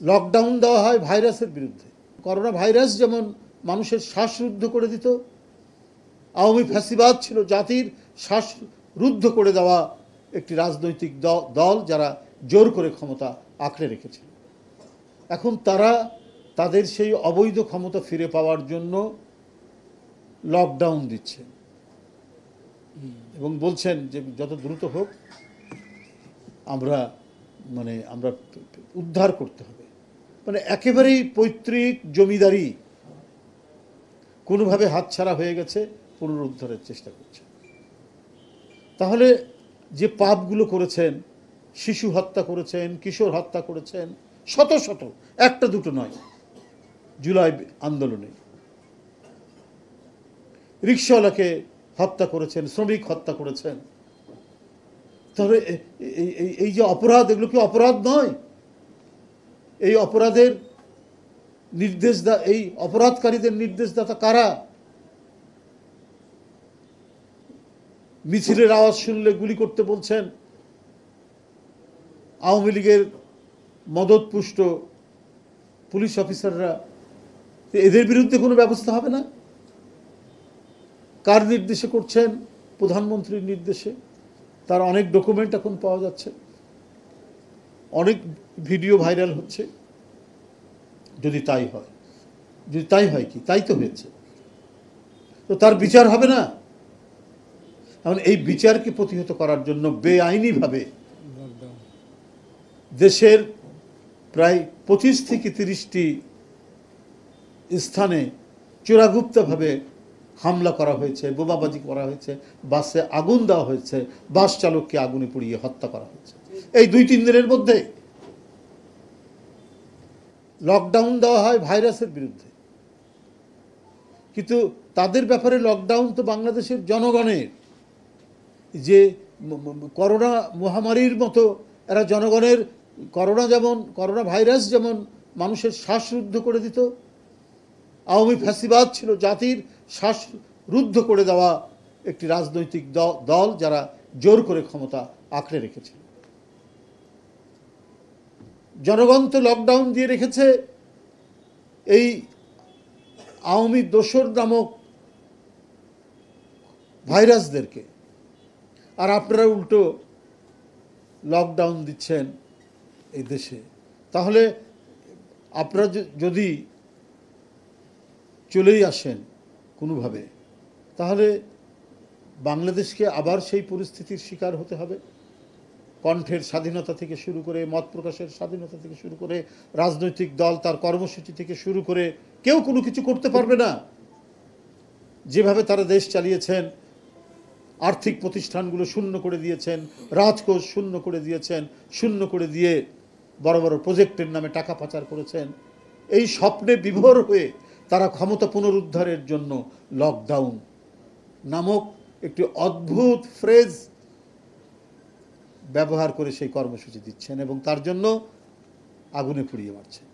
Lockdown দেওয়া হয় ভাইরাসের বিরুদ্ধে। করোনা ভাইরাস যেমন মানুষের শ্বাসরুদ্ধ করে দিত, আওয়ামী ফ্যাসিবাদ ছিল জাতির শ্বাসরুদ্ধ করে দেওয়া একটি রাজনৈতিক দল যারা জোর করে ক্ষমতা আঁকড়ে রেখেছিল। এখন তারা তাদের সেই অবৈধ ক্ষমতা ফিরে পাওয়ার জন্য লকডাউন দিচ্ছে এবং বলছেন যে যত দ্রুত হোক আমরা উদ্ধার করতে হবে। মানে একেবারেই পৈতৃক জমিদারি কোনোভাবে হাতছাড়া হয়ে গেছে, পুনরুদ্ধারের চেষ্টা করছে। তাহলে যে পাপগুলো করেছেন, শিশু হত্যা করেছেন, কিশোর হত্যা করেছেন, শত শত, একটা দুটো নয়, জুলাই আন্দোলনে রিকশাওয়ালাকে হত্যা করেছেন, শ্রমিক হত্যা করেছেন, তাহলে এই যে অপরাধ, এগুলো কি অপরাধ নয়? এই অপরাধের এই অপরাধকারীদের নির্দেশদাতা কারা? মিছিলের আওয়াজ শুনলে গুলি করতে বলছেন আওয়ামী লীগের মদতপুষ্ট পুলিশ অফিসাররা, এদের বিরুদ্ধে কোনো ব্যবস্থা হবে না? কার নির্দেশে করছেন? প্রধানমন্ত্রীর নির্দেশে। তার অনেক ডকুমেন্ট এখন পাওয়া যাচ্ছে, অনেক ভিডিও ভাইরাল হচ্ছে। যদি তাই হয়, কি তাই তো হয়েছে, তো তার বিচার হবে না? এখন এই বিচারকে প্রতিহত করার জন্য বেআইনিভাবে দেশের প্রায় 25 থেকে 30টি স্থানে চোরাগুপ্তভাবে হামলা করা হয়েছে, বোমাবাজি করা হয়েছে, বাসে আগুন দেওয়া হয়েছে, বাস চালককে আগুনে পুড়িয়ে হত্যা করা হয়েছে এই 2-3 দিনের মধ্যে। লকডাউন দেওয়া হয় ভাইরাসের বিরুদ্ধে, কিন্তু তাদের ব্যাপারে লকডাউন তো বাংলাদেশের জনগণের, যে করোনা মহামারীর মতো এরা জনগণের, করোনা ভাইরাস যেমন মানুষের শ্বাসরুদ্ধ করে দিত, আওয়ামী ফ্যাসিবাদ ছিল জাতির শ্বাসরুদ্ধ করে দেওয়া একটি রাজনৈতিক দল যারা জোর করে ক্ষমতা আঁকড়ে রেখেছিল। জনগণ তো লকডাউন দিয়ে রেখেছে এই আওয়ামী দোসর নামক ভাইরাসদেরকে, আর আপনারা উল্টো লকডাউন দিচ্ছেন এই দেশে। তাহলে আপনারা যদি চলেই আসেন কোনোভাবে, তাহলে বাংলাদেশকে আবার সেই পরিস্থিতির শিকার হতে হবে। কণ্ঠের স্বাধীনতা থেকে শুরু করে, মত প্রকাশের স্বাধীনতা থেকে শুরু করে, রাজনৈতিক দল তার কর্মসূচি থেকে শুরু করে কেউ কোনো কিছু করতে পারবে না। যেভাবে তারা দেশ চালিয়েছেন, আর্থিক প্রতিষ্ঠানগুলো শূন্য করে দিয়েছেন, রাজকোষ শূন্য করে দিয়েছেন, শূন্য করে দিয়ে বড় বড় প্রজেক্টের নামে টাকা পাচার করেছেন। এই স্বপ্নে বিভোর হয়ে তারা ক্ষমতা পুনরুদ্ধারের জন্য লকডাউন নামক একটি অদ্ভুত ফ্রেজ ব্যবহার করে সেই কর্মসূচি দিচ্ছেন এবং তার জন্য আগুনে পুড়িয়ে মারছেন।